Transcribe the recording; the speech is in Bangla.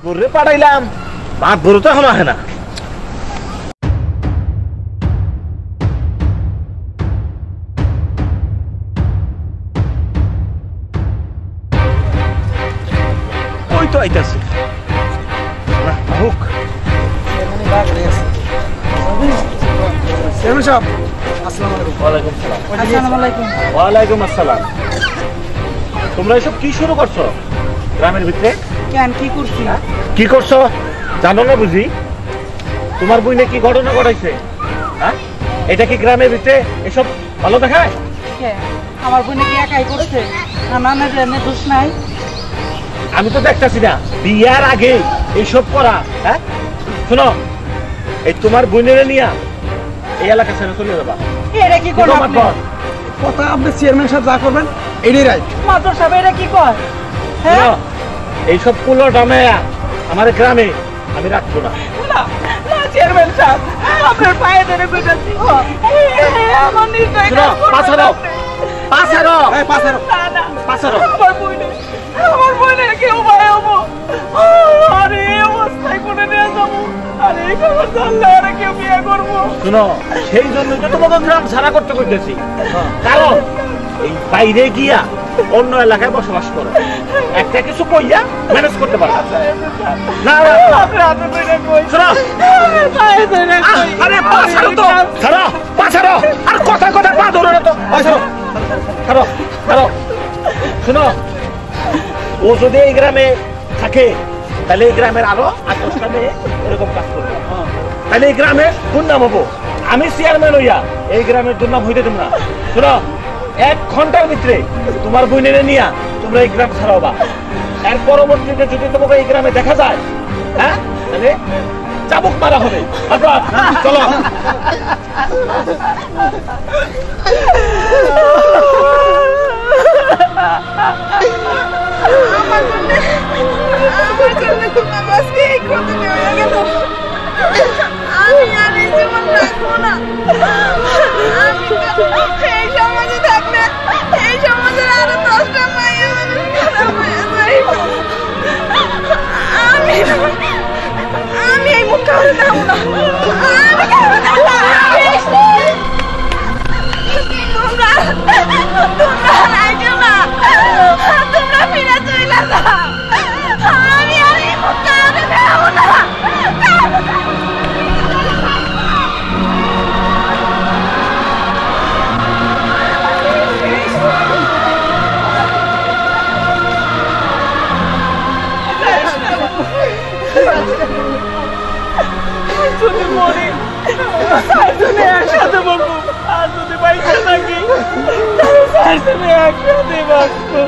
গরুরে পাঠাইলাম, ভাত গরু তো এখনো আসে না। ওই তো আইতাছে ওয়ালাইকুম আসসালাম। তোমরা এসব কি শুরু করছো গ্রামের ভিতরে? কেন কি করছি? কি করছো জানো না বুঝি? তোমার বইনে কি ঘটনা ঘটাইছে? হ্যাঁ, এটা কি গ্রামের ভিতরে এসব ভালো দেখায়? আমার বোনে কি একাই করছে? আমার দোষ নাই। আমি তো দেখতেছি না বিয়ার আগে এইসব করা। হ্যাঁ শোনো, এই তোমার বোনের নিয়ে এই এলাকা ছেড়ে চলে যাবা। এটা কি করো আপনি? কথা আপনি চেয়ারম্যান সাহেব যা করবেন এটাই রাইট। মাদর সাহেব এটা কি কয়? হ্যাঁ, এইসব কুলো ডামায়া আমার গ্রামে আমি রাখবো না। না না চেয়ারম্যান সাহেব, আপনার পায়ে ধরে কইতাছি আমার নিশ্চয় শোনো, পাছা দাও, পাছা দাও, এই পাশে রাখো। না না পাছা দাও। আমার বোনের কি উপায় হবো? আরে এই অবস্থায় কোনে নিয়ে যাবো? আরে এই খবর জানলে আরে কেউ বিয়ে করবো? শোনো, সেই জন্য তো তোমাকে গ্রাম ছাড়া করতে কইতেছি, কারণ এই বাইরে গিয়া অন্য এলাকায় বসবাস করো, একটা কিছু কইয়া ম্যানেজ করতে পারো না। শোনো, আরে পাছাড়ো তো, ছাড়ো, পাছাড়ো, আর কথা কথা পা ধরো না তো, ছাড়ো, ছাড়ো, ছাড়ো। শোনো, ও যদি এই গ্রামে থাকে তাহলে এই গ্রামের আরো 8-10টা মেয়ে এরকম কাজ করবে, তাহলে এই গ্রামে দুর্নাম হবো। আমি চেয়ারম্যান হইয়া এই গ্রামের দুর্নাম হইতে দেব না। শোনো, 1 ঘন্টার ভিতরে তোমার বোনের নিয়ে তোমরা এই গ্রাম ছাড়াবা। এর পরবর্তীতে যদি তোমাকে এই গ্রামে দেখা যায়, হ্যাঁ, তাহলে চাবুক মারা হবে। চলো। আমি আর এই জীবন রাখবো না। এই সমাজে থাকলে এই সমাজের আরো 10টা মাইয়া মানুষ খারাপ হয়ে যাইব। আমি এই মুখ কাউরে যাবো না। তোমরা রাইজো না, তোমরা ফিরে চইলা যাও। আমি আর এই মুখ কাউরে যাবো না। যদি মরি তুমি একসাথে বলবো, আর যদি বাইরে থাকি তুমি একসাথে বাঁচবো।